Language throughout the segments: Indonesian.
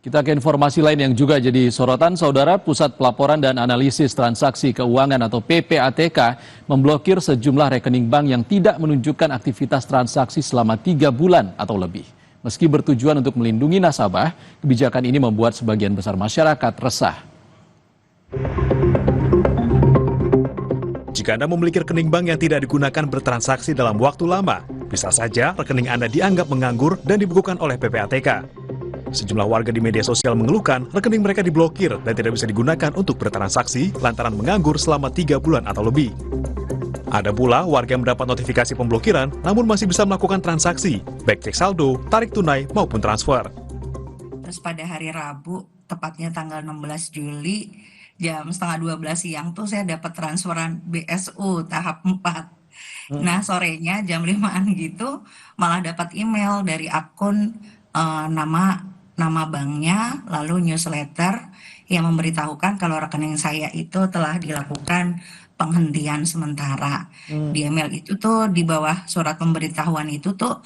Kita ke informasi lain yang juga jadi sorotan, Saudara. Pusat Pelaporan dan Analisis Transaksi Keuangan atau PPATK memblokir sejumlah rekening bank yang tidak menunjukkan aktivitas transaksi selama 3 bulan atau lebih. Meski bertujuan untuk melindungi nasabah, kebijakan ini membuat sebagian besar masyarakat resah. Jika Anda memiliki rekening bank yang tidak digunakan bertransaksi dalam waktu lama, bisa saja rekening Anda dianggap menganggur dan dibekukan oleh PPATK. Sejumlah warga di media sosial mengeluhkan rekening mereka diblokir dan tidak bisa digunakan untuk bertransaksi lantaran menganggur selama 3 bulan atau lebih. Ada pula warga yang mendapat notifikasi pemblokiran namun masih bisa melakukan transaksi, baik cek saldo, tarik tunai, maupun transfer. Terus pada hari Rabu, tepatnya tanggal 16 Juli, jam setengah 12 siang tuh saya dapat transferan BSU tahap 4. Nah sorenya jam 5-an gitu malah dapat email dari akun nama banknya, lalu newsletter yang memberitahukan kalau rekening saya itu telah dilakukan penghentian sementara. Di email itu tuh di bawah surat pemberitahuan itu tuh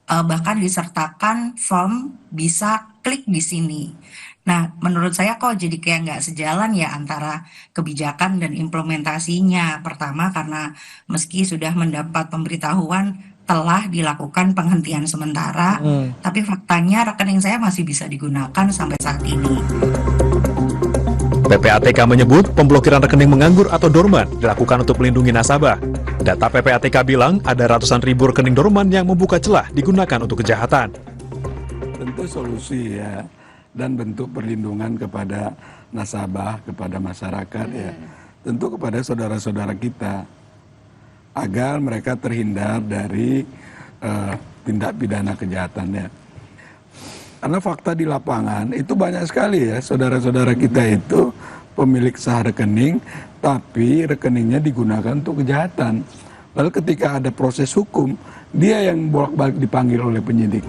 bahkan disertakan form bisa klik di sini. Nah, menurut saya kok jadi kayak nggak sejalan ya antara kebijakan dan implementasinya. Pertama karena meski sudah mendapat pemberitahuan telah dilakukan penghentian sementara, tapi faktanya rekening saya masih bisa digunakan sampai saat ini. PPATK menyebut pemblokiran rekening menganggur atau dorman dilakukan untuk melindungi nasabah. Data PPATK bilang ada ratusan ribu rekening dorman yang membuka celah digunakan untuk kejahatan. Tentu solusi ya, dan bentuk perlindungan kepada nasabah, kepada masyarakat ya. Tentu kepada saudara-saudara kita, agar mereka terhindar dari tindak pidana kejahatannya. Karena fakta di lapangan itu banyak sekali ya, saudara-saudara kita itu pemilik sah rekening, tapi rekeningnya digunakan untuk kejahatan. Lalu ketika ada proses hukum, dia yang bolak-balik dipanggil oleh penyidik.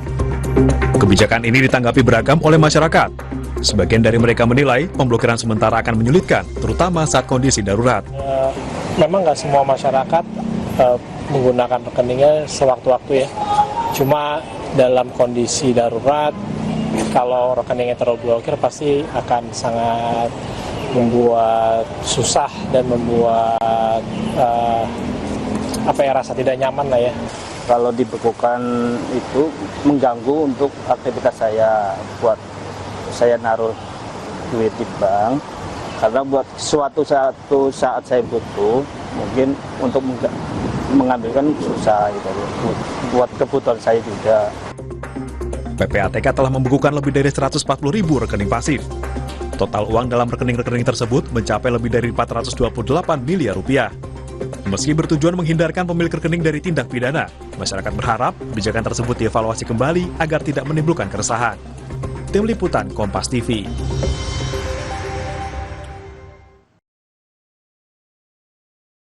Kebijakan ini ditanggapi beragam oleh masyarakat. Sebagian dari mereka menilai pemblokiran sementara akan menyulitkan, terutama saat kondisi darurat. Memang nggak semua masyarakat menggunakan rekeningnya sewaktu-waktu ya. Cuma dalam kondisi darurat, kalau rekeningnya terblokir pasti akan sangat membuat susah dan membuat rasa tidak nyaman lah ya. Kalau dibekukan itu mengganggu untuk aktivitas saya, buat saya naruh duit di bank, karena buat suatu saat saya butuh, mungkin untuk mengambilkan susah gitu, buat kebutuhan saya juga. PPATK telah membukukan lebih dari 140 ribu rekening pasif. Total uang dalam rekening-rekening tersebut mencapai lebih dari 428 miliar rupiah. Meski bertujuan menghindarkan pemilik rekening dari tindak pidana, masyarakat berharap kebijakan tersebut dievaluasi kembali agar tidak menimbulkan keresahan. Tim Liputan Kompas TV.